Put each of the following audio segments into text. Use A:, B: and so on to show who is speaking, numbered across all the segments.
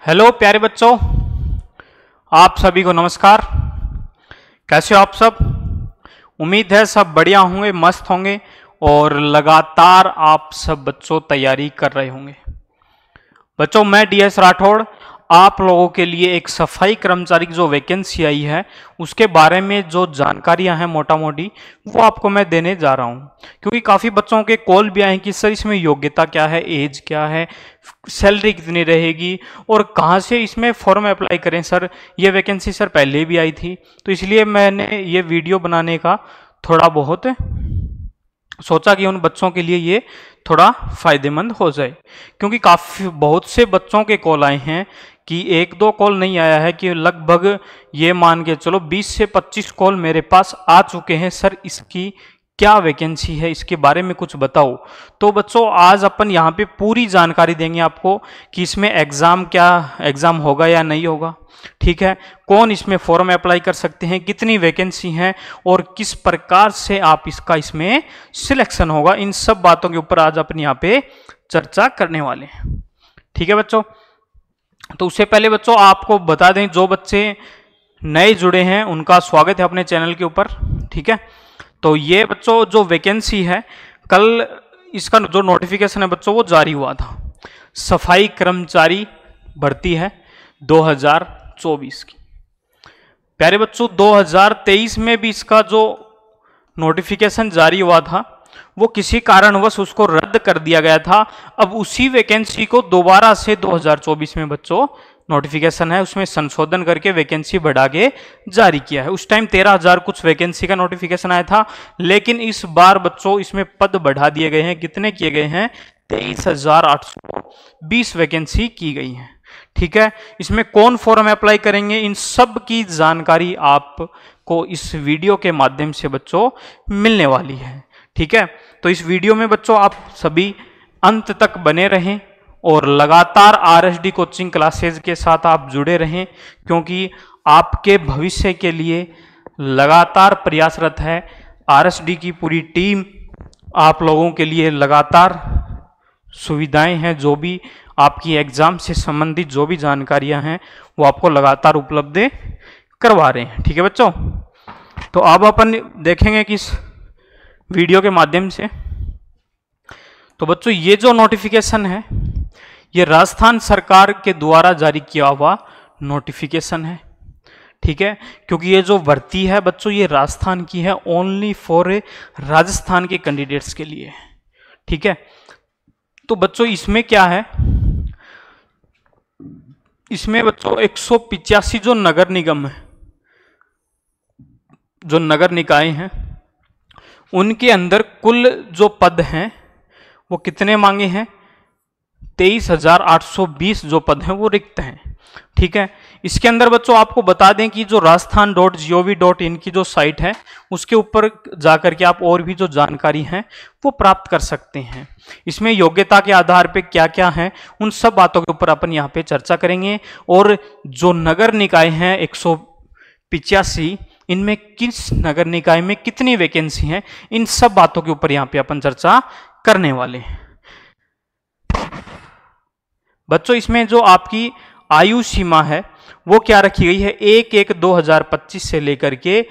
A: Hello प्यारे बच्चों, आप सभी को नमस्कार। कैसे हो आप सब? उम्मीद है सब बढ़िया होंगे, मस्त होंगे और लगातार आप सब बच्चों तैयारी कर रहे होंगे। बच्चों, मैं डीएस राठौड़ आप लोगों के लिए एक सफाई कर्मचारी की जो वैकेंसी आई है उसके बारे में जो जानकारियां हैं मोटा मोटी वो आपको मैं देने जा रहा हूं, क्योंकि काफ़ी बच्चों के कॉल भी आए कि सर इसमें योग्यता क्या है, एज क्या है, सैलरी कितनी रहेगी और कहां से इसमें फॉर्म अप्लाई करें। सर ये वैकेंसी सर पहले भी आई थी, तो इसलिए मैंने ये वीडियो बनाने का थोड़ा बहुत सोचा कि उन बच्चों के लिए ये थोड़ा फायदेमंद हो जाए, क्योंकि काफ़ी बहुत से बच्चों के कॉल आए हैं कि एक दो कॉल नहीं आया है कि लगभग ये मान के चलो 20 से 25 कॉल मेरे पास आ चुके हैं। सर इसकी क्या वैकेंसी है, इसके बारे में कुछ बताओ। तो बच्चों आज अपन यहाँ पे पूरी जानकारी देंगे आपको कि इसमें एग्ज़ाम होगा या नहीं होगा, ठीक है, कौन इसमें फॉर्म अप्लाई कर सकते हैं, कितनी वैकेंसी है और किस प्रकार से आप इसमें सिलेक्शन होगा। इन सब बातों के ऊपर आज अपन यहाँ पे चर्चा करने वाले हैं, ठीक है बच्चों। तो उससे पहले बच्चों आपको बता दें, जो बच्चे नए जुड़े हैं उनका स्वागत है अपने चैनल के ऊपर, ठीक है। तो ये बच्चों जो वैकेंसी है, कल इसका जो नोटिफिकेशन है बच्चों वो जारी हुआ था। सफाई कर्मचारी भर्ती है 2024 की। प्यारे बच्चों 2023 में भी इसका जो नोटिफिकेशन जारी हुआ था वो किसी कारणवश उसको रद्द कर दिया गया था। अब उसी वैकेंसी को दोबारा से 2024 में बच्चों नोटिफिकेशन है उसमें संशोधन करके वैकेंसी बढ़ा के जारी किया है। उस टाइम 13,000 कुछ वैकेंसी का नोटिफिकेशन आया था, लेकिन इस बार बच्चों इसमें पद बढ़ा दिए गए हैं। कितने किए गए हैं? 23,820 वैकेंसी की गई है, ठीक है। इसमें कौन फॉर्म अप्लाई करेंगे, इन सब की जानकारी आपको इस वीडियो के माध्यम से बच्चों मिलने वाली है, ठीक है। तो इस वीडियो में बच्चों आप सभी अंत तक बने रहें और लगातार आरएसडी कोचिंग क्लासेज के साथ आप जुड़े रहें, क्योंकि आपके भविष्य के लिए लगातार प्रयासरत है। आरएसडी की पूरी टीम आप लोगों के लिए लगातार सुविधाएं हैं, जो भी आपकी एग्जाम से संबंधित जो भी जानकारियां हैं वो आपको लगातार उपलब्ध करवा रहे हैं, ठीक है बच्चों। तो अब अपन देखेंगे कि इस वीडियो के माध्यम से, तो बच्चों ये जो नोटिफिकेशन है ये राजस्थान सरकार के द्वारा जारी किया हुआ नोटिफिकेशन है, ठीक है। क्योंकि ये जो भर्ती है बच्चों ये राजस्थान की है, ओनली फॉर राजस्थान के कैंडिडेट्स के लिए, ठीक है। तो बच्चों इसमें क्या है, इसमें बच्चों 185 जो नगर निगम है, जो नगर निकाय हैं, उनके अंदर कुल जो पद हैं वो कितने मांगे हैं? 23,820 जो पद हैं वो रिक्त हैं, ठीक है। इसके अंदर बच्चों आपको बता दें कि जो rajasthan.gov.in की जो साइट है उसके ऊपर जाकर के आप और भी जो जानकारी है वो प्राप्त कर सकते हैं। इसमें योग्यता के आधार पे क्या क्या है उन सब बातों के ऊपर अपन यहाँ पे चर्चा करेंगे, और जो नगर निकाय हैं 185, इनमें किस नगर निकाय में कितनी वैकेंसी है, इन सब बातों के ऊपर यहाँ पे अपन चर्चा करने वाले हैं बच्चों। इसमें जो आपकी आयु सीमा है वो क्या रखी गई है? 1/1/2025 से लेकर के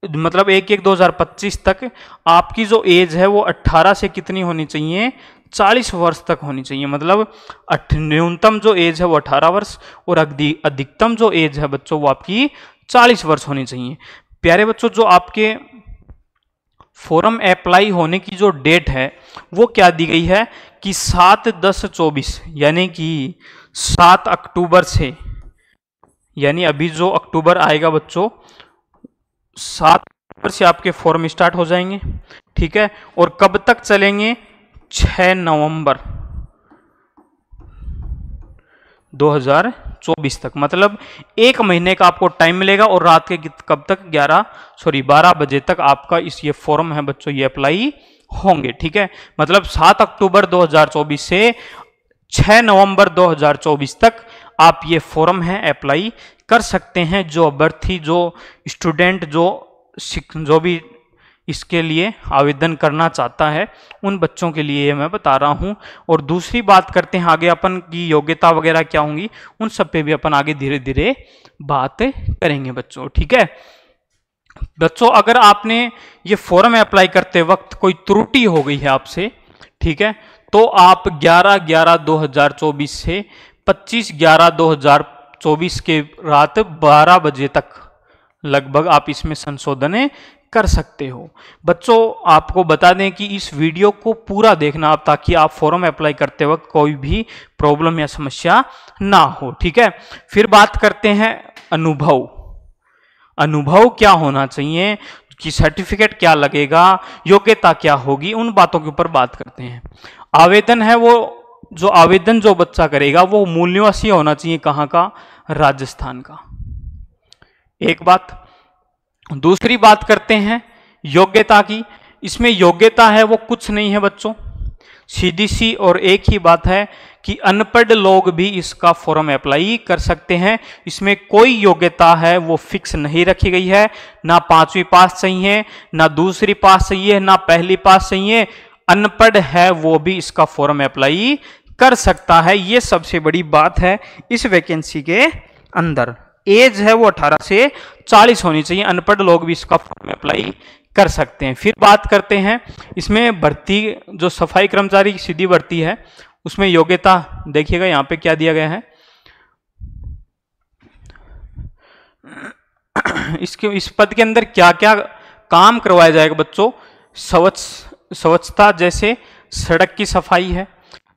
A: मतलब 1/1/2025 तक आपकी जो एज है वो 18 से कितनी होनी चाहिए? 40 वर्ष तक होनी चाहिए। मतलब न्यूनतम जो एज है वो 18 वर्ष और अधिकतम जो एज है बच्चों वो आपकी 40 वर्ष होनी चाहिए। प्यारे बच्चों जो आपके फॉर्म अप्लाई होने की जो डेट है वो क्या दी गई है कि 7/10/24, यानी कि 7 अक्टूबर से, यानी अभी जो अक्टूबर आएगा बच्चों 7 अक्टूबर से आपके फॉर्म स्टार्ट हो जाएंगे, ठीक है। और कब तक चलेंगे? 6 नवंबर 2024 तक। मतलब 1 महीने का आपको टाइम मिलेगा और रात के कब तक? 12 बजे तक आपका ये फॉर्म है बच्चों ये अप्लाई होंगे, ठीक है। मतलब 7 अक्टूबर 2024 से 6 नवंबर 2024 तक आप ये फॉर्म है अप्लाई कर सकते हैं। जो अभ्यर्थी, जो स्टूडेंट, जो भी इसके लिए आवेदन करना चाहता है उन बच्चों के लिए मैं बता रहा हूं। और दूसरी बात करते हैं आगे अपन की योग्यता वगैरह क्या होंगी, उन सब पे भी अपन आगे धीरे धीरे बात करेंगे बच्चों। ठीक है बच्चों, अगर आपने ये फॉर्म अप्लाई करते वक्त कोई त्रुटि हो गई है आपसे, ठीक है, तो आप 11/11/2024 से 25/11/2024 के रात 12 बजे तक लगभग आप इसमें संशोधन कर सकते हो। बच्चों आपको बता दें कि इस वीडियो को पूरा देखना आप, ताकि आप फॉर्म अप्लाई करते वक्त कोई भी प्रॉब्लम या समस्या ना हो। ठीक है, फिर बात करते हैं अनुभव। अनुभव क्या होना चाहिए, कि सर्टिफिकेट क्या लगेगा, योग्यता क्या होगी, उन बातों के ऊपर बात करते हैं। आवेदन है वो जो आवेदन जो बच्चा करेगा वो मूल निवासी होना चाहिए, कहां का, राजस्थान का, एक बात। दूसरी बात करते हैं योग्यता की। इसमें योग्यता है वो कुछ नहीं है बच्चों, सीधी सी और एक ही बात है कि अनपढ़ लोग भी इसका फॉर्म अप्लाई कर सकते हैं। इसमें कोई योग्यता है वो फिक्स नहीं रखी गई है, ना 5वीं पास चाहिए, ना दूसरी पास चाहिए, ना पहली पास चाहिए। अनपढ़ है वो भी इसका फॉर्म अप्लाई कर सकता है। ये सबसे बड़ी बात है इस वैकेंसी के अंदर। एज है वो 18 से 40 होनी चाहिए, अनपढ़ लोग भी इसका फॉर्म अप्लाई कर सकते हैं। फिर बात करते हैं इसमें भर्ती, जो सफाई कर्मचारी की सीधी भर्ती है उसमें योग्यता देखिएगा यहां पे क्या दिया गया है। इस पद के अंदर क्या क्या काम करवाया जाएगा बच्चों, स्वच्छता जैसे सड़क की सफाई है,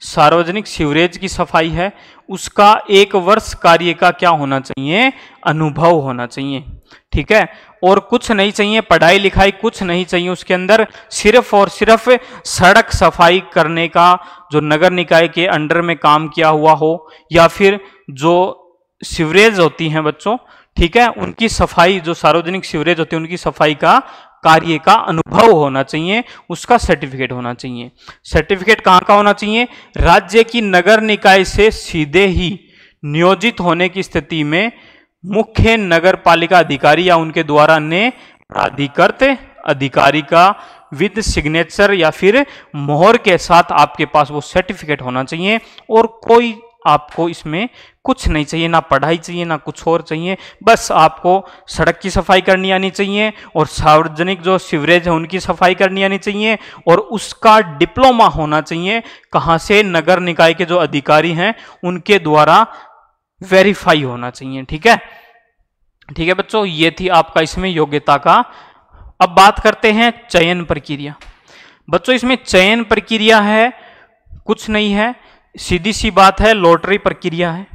A: सार्वजनिक सीवरेज की सफाई है, उसका 1 वर्ष कार्य का क्या होना चाहिए, अनुभव होना चाहिए। ठीक है, और कुछ नहीं चाहिए, पढ़ाई लिखाई कुछ नहीं चाहिए उसके अंदर, सिर्फ और सिर्फ सड़क सफाई करने का, जो नगर निकाय के अंडर में काम किया हुआ हो, या फिर जो सीवरेज होती हैं बच्चों, ठीक है, उनकी सफाई, जो सार्वजनिक सीवरेज होती है उनकी सफाई का कार्य का अनुभव होना चाहिए, उसका सर्टिफिकेट होना चाहिए। सर्टिफिकेट कहां का होना चाहिए, राज्य की नगर निकाय से सीधे ही नियोजित होने की स्थिति में मुख्य नगर पालिका अधिकारी या उनके द्वारा अन्य प्राधिकृत अधिकारी का विद सिग्नेचर या फिर मोहर के साथ आपके पास वो सर्टिफिकेट होना चाहिए। और कोई आपको इसमें कुछ नहीं चाहिए, ना पढ़ाई चाहिए ना कुछ और चाहिए, बस आपको सड़क की सफाई करनी आनी चाहिए और सार्वजनिक जो सीवरेज है उनकी सफाई करनी आनी चाहिए, और उसका डिप्लोमा होना चाहिए, कहां से, नगर निकाय के जो अधिकारी हैं उनके द्वारा वेरीफाई होना चाहिए। ठीक है, ठीक है बच्चों, ये थी आपका इसमें योग्यता का। अब बात करते हैं चयन प्रक्रिया। बच्चों इसमें चयन प्रक्रिया है कुछ नहीं है, सीधी सी बात है, लॉटरी प्रक्रिया है।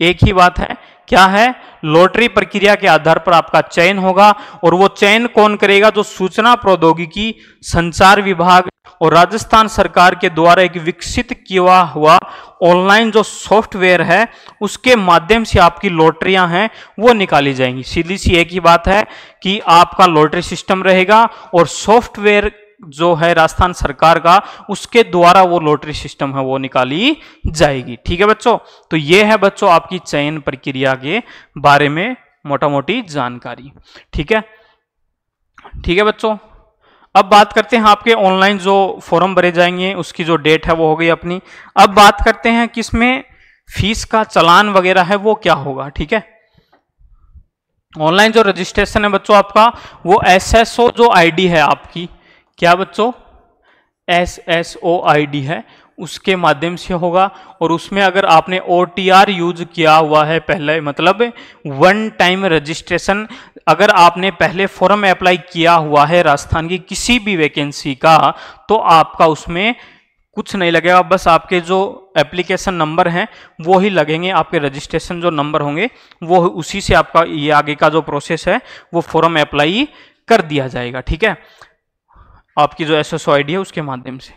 A: एक ही बात है, क्या है, लॉटरी प्रक्रिया के आधार पर आपका चयन होगा। और वो चयन कौन करेगा, जो सूचना प्रौद्योगिकी संचार विभाग और राजस्थान सरकार के द्वारा एक विकसित किया हुआ ऑनलाइन जो सॉफ्टवेयर है उसके माध्यम से आपकी लॉटरियां हैं वो निकाली जाएंगी। सीधी सी एक ही बात है कि आपका लॉटरी सिस्टम रहेगा और सॉफ्टवेयर जो है राजस्थान सरकार का, उसके द्वारा वो लॉटरी सिस्टम है वो निकाली जाएगी। ठीक है बच्चों, तो ये है बच्चों आपकी चयन प्रक्रिया के बारे में मोटा मोटी जानकारी। ठीक है, ठीक है बच्चों, अब बात करते हैं आपके ऑनलाइन जो फॉर्म भरे जाएंगे उसकी जो डेट है वो हो गई अपनी। अब बात करते हैं कि इसमें फीस का चालान वगैरह है वो क्या होगा। ठीक है, ऑनलाइन जो रजिस्ट्रेशन है बच्चों आपका, वो SSO जो आईडी है आपकी, क्या बच्चों, SSO आईडी है, उसके माध्यम से होगा। और उसमें अगर आपने OTR यूज किया हुआ है पहले, मतलब 1 टाइम रजिस्ट्रेशन, अगर आपने पहले फॉर्म अप्लाई किया हुआ है राजस्थान की किसी भी वैकेंसी का, तो आपका उसमें कुछ नहीं लगेगा, बस आपके जो एप्लीकेशन नंबर हैं वो ही लगेंगे, आपके रजिस्ट्रेशन जो नंबर होंगे वो, उसी से आपका ये आगे का जो प्रोसेस है वो फॉर्म अप्लाई कर दिया जाएगा। ठीक है, आपकी जो SSO आईडी है उसके माध्यम से।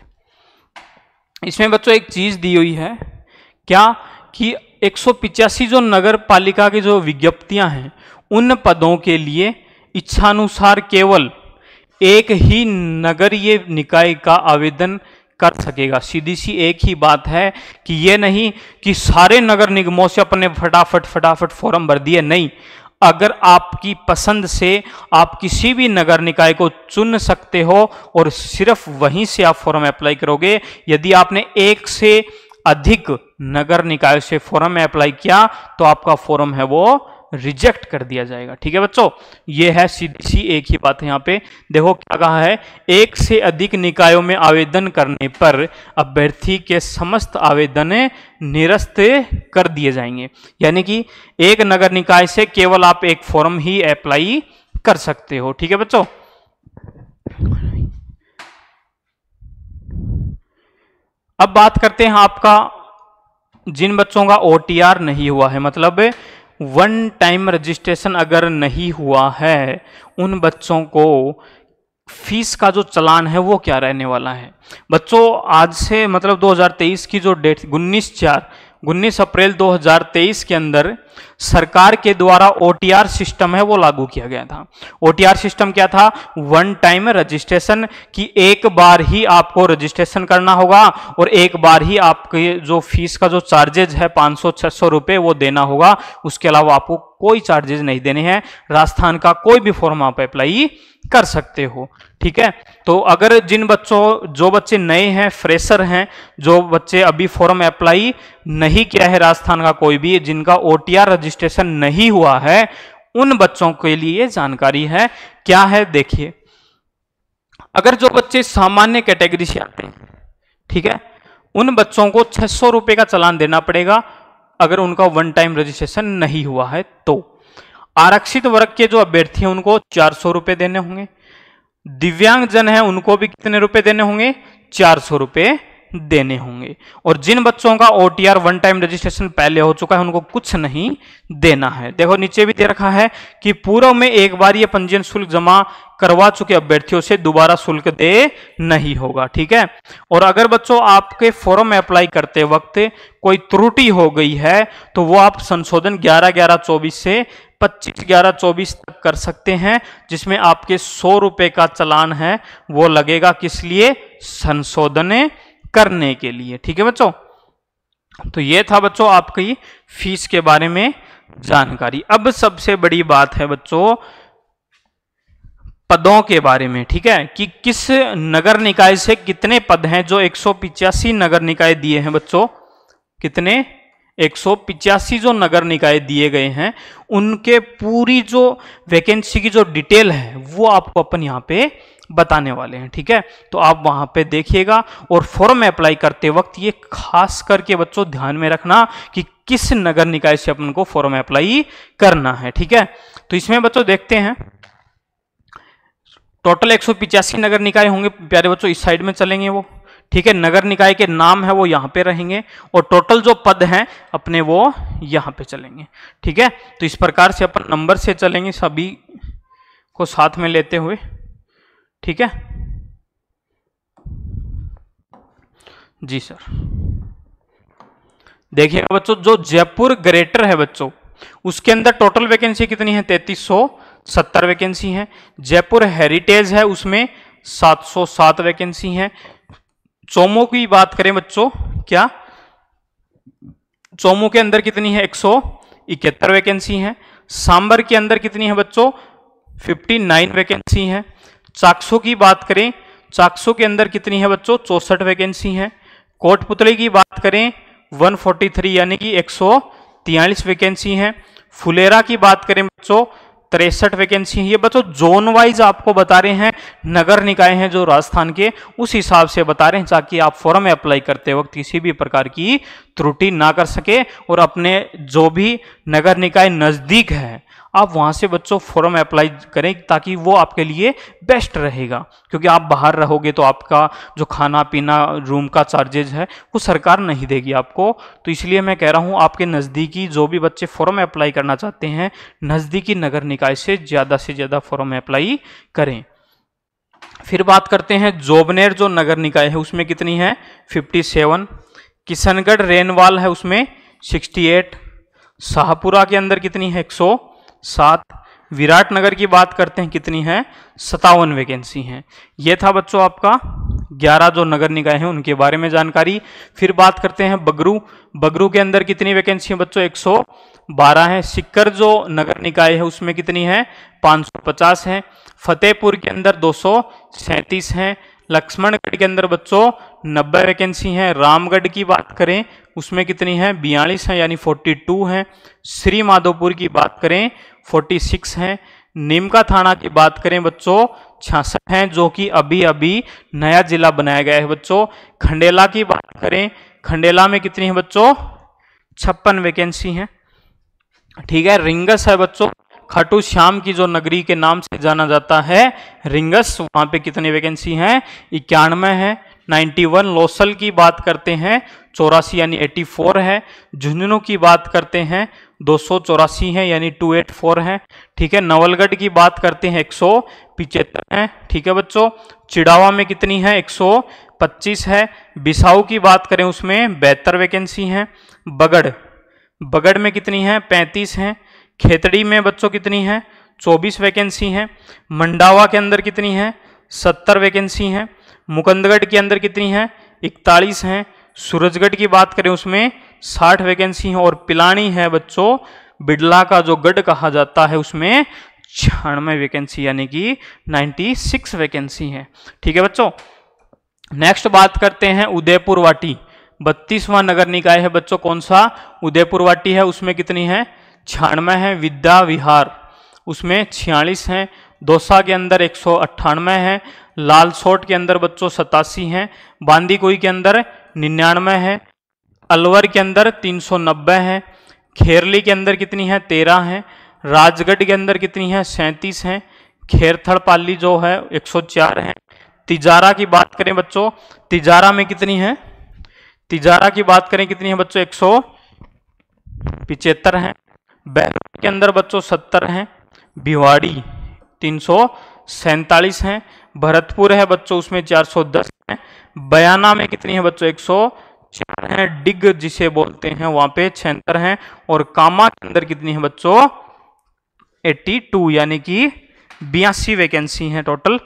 A: इसमें बच्चों एक चीज दी हुई है, क्या, कि 185 जो नगर पालिका की जो विज्ञप्तियां हैं उन पदों के लिए इच्छानुसार केवल एक ही नगरीय निकाय का आवेदन कर सकेगा। सीधी सी एक ही बात है कि ये नहीं कि सारे नगर निगमों से अपने फटाफट फॉर्म भर दिए, नहीं, अगर आपकी पसंद से आप किसी भी नगर निकाय को चुन सकते हो और सिर्फ वहीं से आप फॉर्म अप्लाई करोगे। यदि आपने एक से अधिक नगर निकाय से फॉर्म अप्लाई किया तो आपका फॉर्म है वो रिजेक्ट कर दिया जाएगा। ठीक है बच्चों, ये है सीधी सी एक ही बात है। यहाँ पे देखो क्या कहा है, एक से अधिक निकायों में आवेदन करने पर अभ्यर्थी के समस्त आवेदन निरस्त कर दिए जाएंगे। यानी कि एक नगर निकाय से केवल आप एक फॉर्म ही अप्लाई कर सकते हो। ठीक है बच्चों, अब बात करते हैं आपका जिन बच्चों का OTR नहीं हुआ है, मतलब वन टाइम रजिस्ट्रेशन अगर नहीं हुआ है, उन बच्चों को फीस का जो चालान है वो क्या रहने वाला है। बच्चों आज से मतलब 2023 की जो डेट 19 अप्रैल 2023 के अंदर सरकार के द्वारा OTR सिस्टम है वो लागू किया गया था। OTR सिस्टम क्या था, वन टाइम रजिस्ट्रेशन, की एक बार ही आपको रजिस्ट्रेशन करना होगा और एक बार ही आपके जो फीस का जो चार्जेज है 500-600 रुपए वो देना होगा। उसके अलावा आपको कोई चार्जेज नहीं देने हैं। राजस्थान का कोई भी फॉर्म आप अप्लाई कर सकते हो। ठीक है, तो अगर जो बच्चे नए हैं, फ्रेशर हैं, जो बच्चे अभी फॉर्म अप्लाई नहीं किया है राजस्थान का कोई भी, जिनका OTR रजिस्ट्रेशन नहीं हुआ है, उन बच्चों के लिए जानकारी है। क्या है देखिए, अगर जो बच्चे सामान्य कैटेगरी से आते हैं, ठीक है, उन बच्चों को 600 रुपए का चालान देना पड़ेगा अगर उनका वन टाइम रजिस्ट्रेशन नहीं हुआ है तो। आरक्षित वर्ग के जो अभ्यर्थी हैं उनको 400 रुपए देने होंगे। दिव्यांग जन है उनको भी कितने रुपए देने होंगे, 400 रुपए देने होंगे। और जिन बच्चों का OTR वन टाइम रजिस्ट्रेशन पहले हो चुका है उनको कुछ नहीं देना है। देखो नीचे भी दे रखा है कि पूर्व में एक बार ये पंजीयन शुल्क जमा करवा चुके अभ्यर्थियों से दोबारा शुल्क दे नहीं होगा। ठीक है, और अगर बच्चों आपके फॉर्म अप्लाई करते वक्त कोई त्रुटि हो गई है तो वो आप संशोधन 11/11/24 से 25/11/24 तक कर सकते हैं, जिसमें आपके 100 रुपए का चालान है वो लगेगा। किस लिए, संशोधन करने के लिए। ठीक है बच्चों, तो ये था बच्चों आपकी फीस के बारे में जानकारी। अब सबसे बड़ी बात है बच्चों पदों के बारे में। ठीक है, कि किस नगर निकाय से कितने पद हैं। जो 185 नगर निकाय दिए हैं बच्चों, कितने 185 जो नगर निकाय दिए गए हैं उनके पूरी जो वैकेंसी की जो डिटेल है वो आपको अपन यहाँ पे बताने वाले हैं। ठीक है, तो आप वहां पे देखिएगा और फॉर्म अप्लाई करते वक्त ये खास करके बच्चों ध्यान में रखना कि किस नगर निकाय से अपन को फॉर्म अप्लाई करना है। ठीक है, तो इसमें बच्चों देखते हैं टोटल 185 नगर निकाय होंगे प्यारे बच्चों, इस साइड में चलेंगे वो। ठीक है, नगर निकाय के नाम है वो यहाँ पे रहेंगे और टोटल जो पद हैं अपने वो यहाँ पे चलेंगे। ठीक है, तो इस प्रकार से अपन नंबर से चलेंगे सभी को साथ में लेते हुए। ठीक है जी सर, देखिएगा बच्चों जो जयपुर ग्रेटर है बच्चों उसके अंदर टोटल वैकेंसी कितनी है, 3370 वैकेंसी है। जयपुर हेरिटेज है उसमें 707 वैकेंसी है। चोमो की बात करें बच्चों, क्या चोमो के अंदर कितनी है, 171 वैकेंसी है। सांबर के अंदर कितनी है बच्चों, 59 वैकेंसी है। चाकसू की बात करें, चाकसू के अंदर कितनी है बच्चों, 64 वैकेंसी है। कोटपुतली की बात करें 143 यानी कि 143 वैकेंसी है। फुलेरा की बात करें बच्चों 63 वैकेंसी है। ये बच्चों जोन वाइज आपको बता रहे हैं, नगर निकाय हैं जो राजस्थान के, उस हिसाब से बता रहे हैं ताकि आप फॉर्म अप्लाई करते वक्त किसी भी प्रकार की त्रुटि ना कर सके और अपने जो भी नगर निकाय नजदीक है आप वहां से बच्चों फॉर्म अप्लाई करें ताकि वो आपके लिए बेस्ट रहेगा। क्योंकि आप बाहर रहोगे तो आपका जो खाना पीना रूम का चार्जेज है वो सरकार नहीं देगी आपको। तो इसलिए मैं कह रहा हूँ आपके नज़दीकी जो भी बच्चे फॉर्म अप्लाई करना चाहते हैं नज़दीकी नगर निकाय से ज़्यादा फॉर्म अप्लाई करें। फिर बात करते हैं जोबनेर जो नगर निकाय है उसमें कितनी है, 57। किशनगढ़ रेनवाल है उसमें 68। शाहपुरा के अंदर कितनी है, 107। विराटनगर की बात करते हैं कितनी है, 57 वैकेंसी है। यह था बच्चों आपका 11 जो नगर निकाय हैं उनके बारे में जानकारी। फिर बात करते हैं बगरू। बगरू के अंदर कितनी वैकेंसी है बच्चों? 112 है। सिक्कर जो नगर निकाय है उसमें कितनी है? 550 है। फतेहपुर के अंदर 237 है। लक्ष्मणगढ़ के अंदर बच्चों 90 वैकेंसी है। रामगढ़ की बात करें उसमें कितनी है? 42 है यानी 42 है। श्री माधोपुर की बात करें 46 है। नीमका थाना की बात करें बच्चों 66 है, जो कि अभी अभी नया जिला बनाया गया है बच्चों। खंडेला की बात करें, खंडेला में कितनी है बच्चों? 56 वैकेंसी है। ठीक है। रिंगस है बच्चों, खाटू श्याम की जो नगरी के नाम से जाना जाता है रिंगस, वहां पे कितनी वैकेंसी है? 91 है। 91। लोसल की बात करते हैं 84 यानी 84 है। झुंझुनू की बात करते हैं 284 है यानी 284 है। ठीक है। नवलगढ़ की बात करते हैं 175 है। ठीक है बच्चों। चिड़ावा में कितनी है? 125 है। बिसाऊ की बात करें उसमें 72 वैकेंसी है। बगड़ में कितनी है? 35 है। खेतड़ी में बच्चों कितनी है? 24 वैकेंसी है। मंडावा के अंदर कितनी है? 70 वैकेंसी है। मुकुंदगढ़ के अंदर कितनी है? 41 है। सूरजगढ़ की बात करें उसमें 60 वैकेंसी है। और पिलानी है बच्चों, बिड़ला का जो गढ़ कहा जाता है उसमें 96 वैकेंसी यानी कि 96 वैकेंसी है। ठीक है बच्चों। नेक्स्ट बात करते हैं उदयपुर वाटी। 32वां नगर निकाय है बच्चों, कौन सा? उदयपुर वाटी है। उसमें कितनी है? 96 है। विद्या विहार उसमें 46 है। दौसा के अंदर 198 है। लालसोट के अंदर बच्चों 87 है। बांदीकुई के अंदर 99 है। अलवर के अंदर 390 है। खेरली के अंदर कितनी है? 13 है। राजगढ़ के अंदर कितनी है? 37 है। खेरथड़ पाली जो है 104 है। तिजारा की बात करें बच्चों, तिजारा में कितनी है? तिजारा की बात करें कितनी है बच्चों? 175 है। बहरोड के अंदर बच्चों 70 है। भिवाड़ी 347 है। भरतपुर है बच्चों उसमें 410 है। बयाना में कितनी है बच्चों? 104 है। डिग जिसे बोलते हैं वहां पे 76 है। और कामा के अंदर कितनी है बच्चों? 82 यानी कि 82 वैकेंसी है टोटल।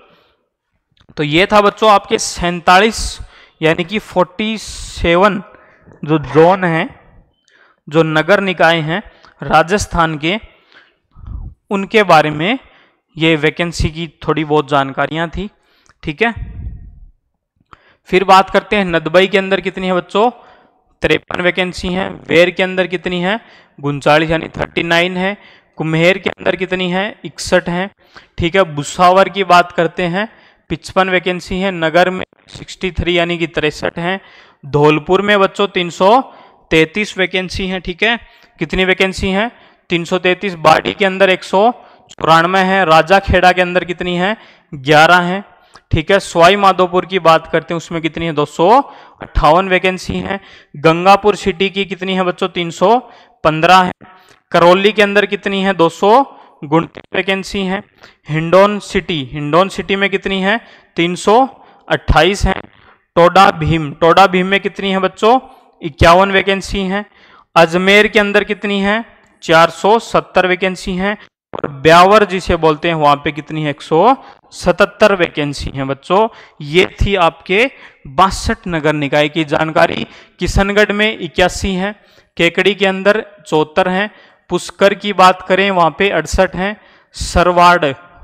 A: तो ये था बच्चों आपके 47 यानी कि 47 जो जोन है, जो नगर निकाय हैं राजस्थान के, उनके बारे में ये वैकेंसी की थोड़ी बहुत जानकारियां थी। ठीक है। फिर बात करते हैं नदबई के अंदर कितनी है बच्चों? 53 वैकेंसी है। वेर के अंदर कितनी है? 39 यानी 39 है। कुम्हेर के अंदर कितनी है? 61 है। ठीक है। भुसावर की बात करते हैं 55 वैकेंसी है। नगर में 63 यानी कि 63 है। धौलपुर में बच्चों 333 वैकेंसी है। ठीक है। कितनी वैकेंसी है? 333। बाड़ी के अंदर 194 है। राजा खेड़ा के अंदर कितनी है? 11 है। ठीक है। सवाई माधोपुर की बात करते हैं उसमें कितनी है? 258 वैकेंसी है। गंगापुर सिटी की कितनी है बच्चों? 315 है। करौली के अंदर कितनी है? 229 वैकेंसी है। हिंडौन सिटी में कितनी है? 328 है। टोडा भीम में कितनी है बच्चों? 51 वैकेंसी है। अजमेर के अंदर कितनी है? 470 वैकेंसी है। और ब्यावर जिसे बोलते हैं वहां पे कितनी है? 177 वैकेंसी है बच्चों। ये थी आपके 62 नगर निकाय की जानकारी। किशनगढ़ में 81 है। केकड़ी के अंदर 74 है। पुष्कर की बात करें वहां पे 68 है।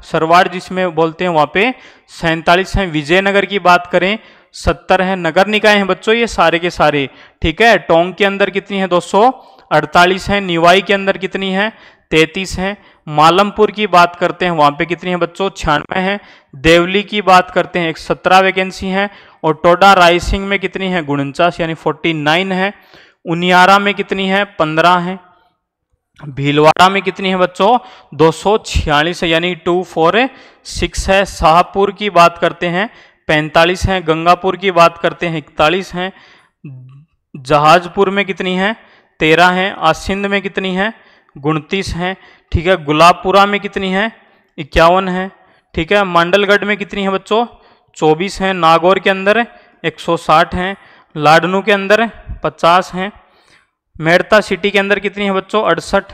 A: सरवाड़ जिसमें बोलते हैं वहां पे 47 है। विजयनगर की बात करें 70 है। नगर निकाय हैं बच्चों ये सारे के सारे। ठीक है। टोंक के अंदर कितनी है? 248 है। निवाई के अंदर कितनी है? 33 है। मालमपुर की बात करते हैं वहां पे कितनी है बच्चों? 96 है। देवली की बात करते हैं 117 वैकेंसी है। और टोडा रायसिंह में कितनी है? 49 यानी 49 है। उनियारा में कितनी है? 15 है। भीलवाड़ा में कितनी है बच्चों? 246 है यानी 246 है। शाहपुर की बात करते हैं 45 है। गंगापुर की बात करते हैं 41 है। जहाजपुर में कितनी है? 13 है। आसिंद में कितनी है? 29 है। ठीक है। गुलाबपुरा में कितनी है? 51 है। ठीक है। मंडलगढ़ में कितनी है बच्चों? 24 है। नागौर के अंदर 160 है। लाडनू के अंदर 50 है। मेड़ता सिटी के अंदर कितनी है बच्चों? 68।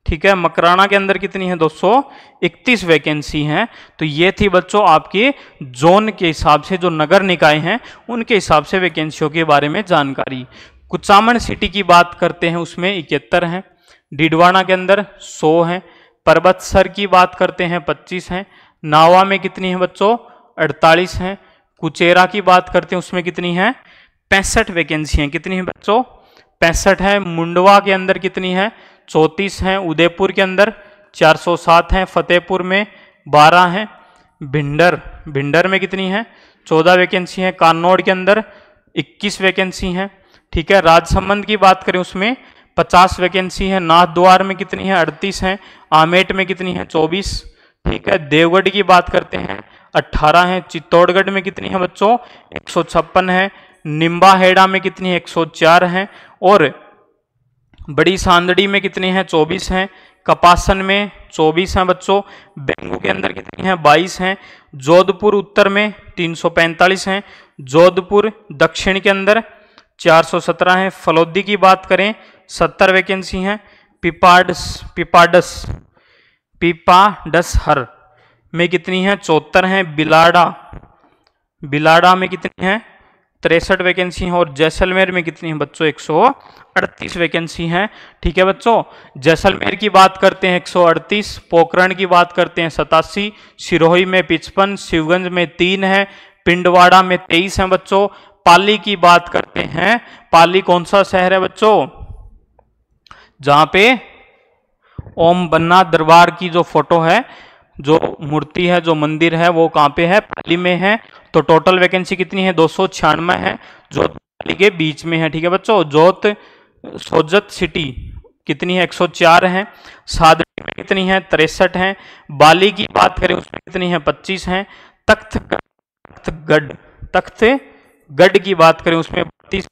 A: ठीक है। मकराना के अंदर कितनी है 231 वैकेंसी हैं। तो ये थी बच्चों आपके जोन के हिसाब से, जो नगर निकाय हैं उनके हिसाब से वैकेंसियों के बारे में जानकारी। कुचामन सिटी की बात करते हैं, उसमें 71 हैं। डिडवाना के अंदर 100 हैं। परबतसर की बात करते हैं 25 हैं। नावा में कितनी है बच्चों 48 हैं। कुचेरा की बात करते हैं उसमें कितनी है 65 वैकेंसी हैं। कितनी है बच्चों 65 है। मुंडवा के अंदर कितनी है 34 हैं। उदयपुर के अंदर 407 हैं। फतेहपुर में 12 हैं। भिंडर में कितनी है 14 वैकेंसी हैं। कान्नौड़ के अंदर 21 वैकेंसी हैं। ठीक है। राजसमंद की बात करें उसमें 50 वैकेंसी है। नाथद्वार में कितनी है 38 हैं। आमेट में कितनी है 24। ठीक है। देवगढ़ की बात करते हैं 18 हैं। चित्तौड़गढ़ में कितनी है बच्चों 156 है। निम्बाहेड़ा में कितनी है 104 हैं। और बड़ी सांदड़ी में कितनी है 24 हैं। कपासन में 24 हैं बच्चों। बेंगू के अंदर कितनी है 22 हैं। जोधपुर उत्तर में 345 हैं। जोधपुर दक्षिण के अंदर 417 हैं। फलोदी की बात करें 70 वैकेंसी हैं। पीपाडसहर में कितनी है 74 हैं। बिलाड़ा में कितनी है 63 वैकेंसी हैं। और जैसलमेर में कितनी है बच्चों 138 वैकेंसी हैं। ठीक है बच्चों। जैसलमेर की बात करते हैं 138। पोखरण की बात करते हैं 87। सिरोही में 55। शिवगंज में 3 है। पिंडवाड़ा में 23 हैं बच्चों। पाली की बात करते हैं, पाली कौन सा शहर है बच्चों जहां पे ओम बन्ना दरबार की जो फोटो है, जो मूर्ति है, जो मंदिर है, वो कहाँ पे है पाली में है। तो टोटल वैकेंसी कितनी है 296 है, जो पाली के बीच में है। ठीक है बच्चों। सोजत सिटी कितनी है 104 है। सादड़ी में कितनी है 63 है। बाली की बात करें उसमें कितनी है 25 है। तख्तगढ़ की बात करें उसमें 32।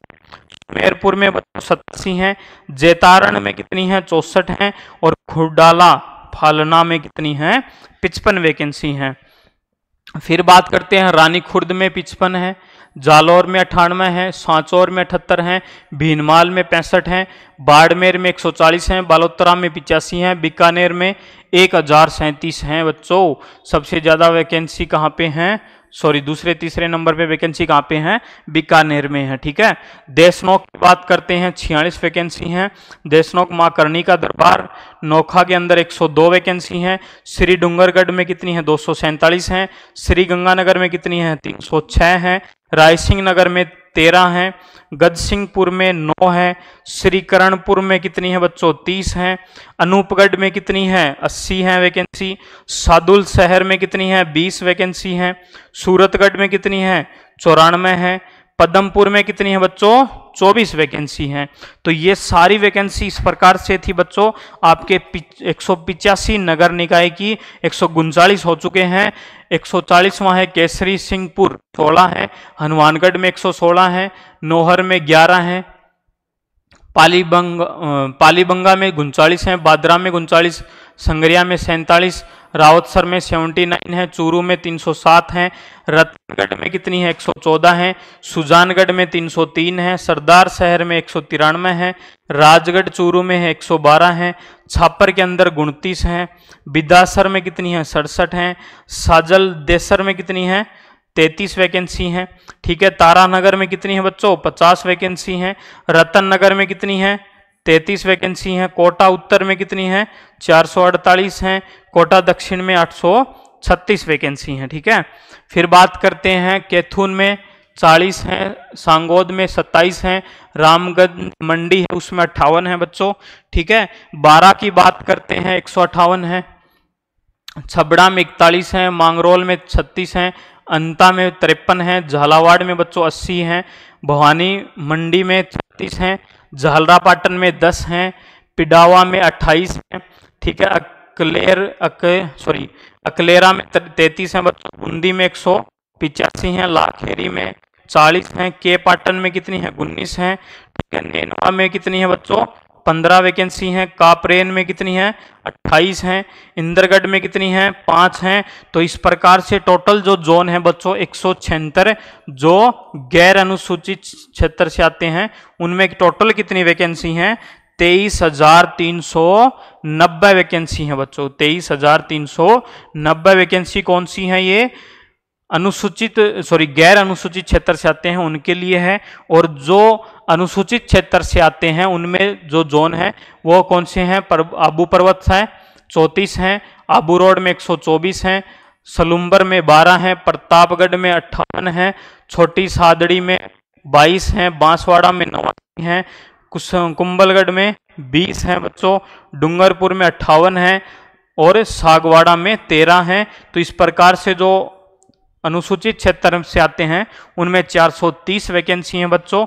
A: मेरपुर में 87 हैं। जैतारण में कितनी है 64 हैं। और खुरडाला फालना में कितनी है 55 वैकेंसी हैं। फिर बात करते हैं रानी खुर्द में 55 है। जालौर में 98 है। सांचौर में 78 हैं। भीनमाल में 65 हैं। बाड़मेर में 140 हैं। बालोतरा में 85 हैं। बीकानेर में 1037 हैं बच्चों। सबसे ज़्यादा वैकेंसी कहाँ पे हैं, सॉरी दूसरे तीसरे नंबर पे वैकेंसी कहाँ पे हैं, बीकानेर में है। ठीक है। देशनोक की बात करते हैं 46 वैकेंसी हैं। देशनोक माँ करणी का दरबार नोखा के अंदर 102 वैकेंसी हैं। श्री डूंगरगढ़ में कितनी है 247 हैं। श्री गंगानगर में कितनी है 306 हैं। रायसिंह नगर में 13 हैं। गजसिंहपुर में 9 है। श्रीकरणपुर में कितनी है बच्चों 30 हैं। अनूपगढ़ में कितनी है 80 हैं वैकेंसी। सादुल शहर में कितनी है 20 वैकेंसी हैं। सूरतगढ़ में कितनी है 94 है। पदमपुर में कितनी है बच्चों 24 वैकेंसी हैं। तो ये सारी वैकेंसी इस प्रकार से थी बच्चों। आपके 185 नगर निकाय की 139 हो चुके हैं। 140वां है केसरी सिंहपुर 16 है। हनुमानगढ़ में 116 है। नौहर में 11 हैं। पालीबंगा में 39 हैं। बादरा में 39, संगरिया में 47, रावतसर में 79 है। चूरू में 307 हैं। रतनगढ़ में कितनी है 114 हैं। सुजानगढ़ में 303 है। सरदार शहर में 193 है। राजगढ़ चूरू में है 112 हैं। छापर के अंदर 29 हैं। बिदासर में कितनी है 67 हैं। साजल देसर में कितनी है 33 वैकेंसी हैं। ठीक है। तारानगर में कितनी है बच्चों 50 वैकेंसी हैं। रतन नगर में कितनी है 33 वैकेंसी हैं। कोटा उत्तर में कितनी है 448 हैं। कोटा दक्षिण में 836 वैकेंसी हैं। ठीक है। फिर बात करते हैं कैथून में 40 हैं। सांगोद में 27 हैं। रामगढ़ मंडी है उसमें 58 है बच्चों। ठीक है। 12 की बात करते हैं 158 है। छबड़ा में 41 हैं। मांगरोल में 36 हैं। अंता में 53 हैं। झालावाड़ में बच्चों 80 हैं। भवानी मंडी में 36 हैं। झालरापाटन में 10 हैं। पिडावा में 28 हैं। ठीक है। अकलेरा में 33 हैं बच्चों। बूंदी में 185 हैं। लाखेरी में 40 हैं। के पाटन में कितनी है 19 हैं। ठीक है। नेनवा में कितनी है बच्चों 15 वैकेंसी हैं। कापरेन में कितनी है 28 हैं। इंदरगढ़ में कितनी है 5 हैं। तो इस प्रकार से टोटल जो जोन है बच्चों 176 जो गैर अनुसूचित क्षेत्र से आते हैं, उनमें टोटल कितनी वैकेंसी हैं 23,390 वैकेंसी है बच्चों। 23,390 वैकेंसी कौन सी है? ये गैर अनुसूचित क्षेत्र से आते हैं उनके लिए है। और जो अनुसूचित क्षेत्र से आते हैं उनमें जो जोन है वो कौन से हैं? आबू पर्वत है 34 हैं, आबू रोड में 124 हैं, सलुम्बर में 12 हैं, प्रतापगढ़ में 58 हैं, छोटी सादड़ी में 22 हैं, बांसवाड़ा में 89 हैं, कुंभलगढ़ में 20 हैं बच्चों, डूंगरपुर में 58 हैं और सागवाड़ा में 13 हैं। तो इस प्रकार से जो अनुसूचित क्षेत्र से आते हैं उनमें 430 वैकेंसी हैं बच्चों।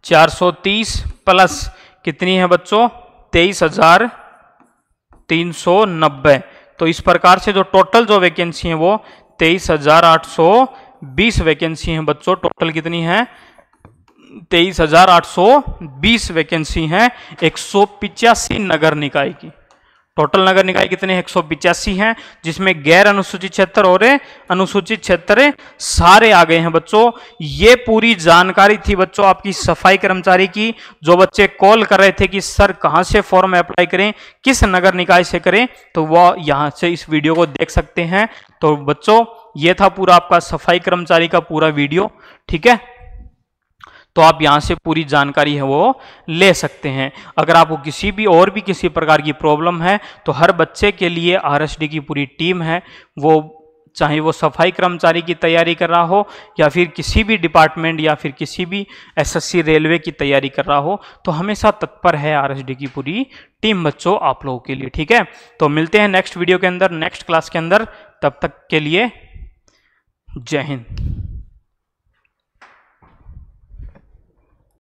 A: 430 प्लस कितनी है बच्चों? 23,390। तो इस प्रकार से जो टोटल जो वैकेंसी है वो 23,820 वैकेंसी हैं बच्चों। टोटल कितनी है? 23,820 वैकेंसी हैं 185 नगर निकाय की। टोटल नगर निकाय कितने? 185 हैं, जिसमें गैर अनुसूचित क्षेत्र और अनुसूचित क्षेत्र सारे आ गए हैं बच्चों। ये पूरी जानकारी थी बच्चों आपकी सफाई कर्मचारी की। जो बच्चे कॉल कर रहे थे कि सर कहां से फॉर्म अप्लाई करें, किस नगर निकाय से करें, तो वो यहां से इस वीडियो को देख सकते हैं। तो बच्चों ये था पूरा आपका सफाई कर्मचारी का पूरा वीडियो, ठीक है। तो आप यहां से पूरी जानकारी है वो ले सकते हैं। अगर आपको किसी प्रकार की प्रॉब्लम है तो हर बच्चे के लिए आरएसडी की पूरी टीम है। वो चाहे वो सफाई कर्मचारी की तैयारी कर रहा हो या फिर किसी भी डिपार्टमेंट या फिर किसी भी एसएससी रेलवे की तैयारी कर रहा हो, तो हमेशा तत्पर है आरएसडी की पूरी टीम बच्चों आप लोगों के लिए, ठीक है। तो मिलते हैं नेक्स्ट वीडियो के अंदर, नेक्स्ट क्लास के अंदर। तब तक के लिए जय हिंद।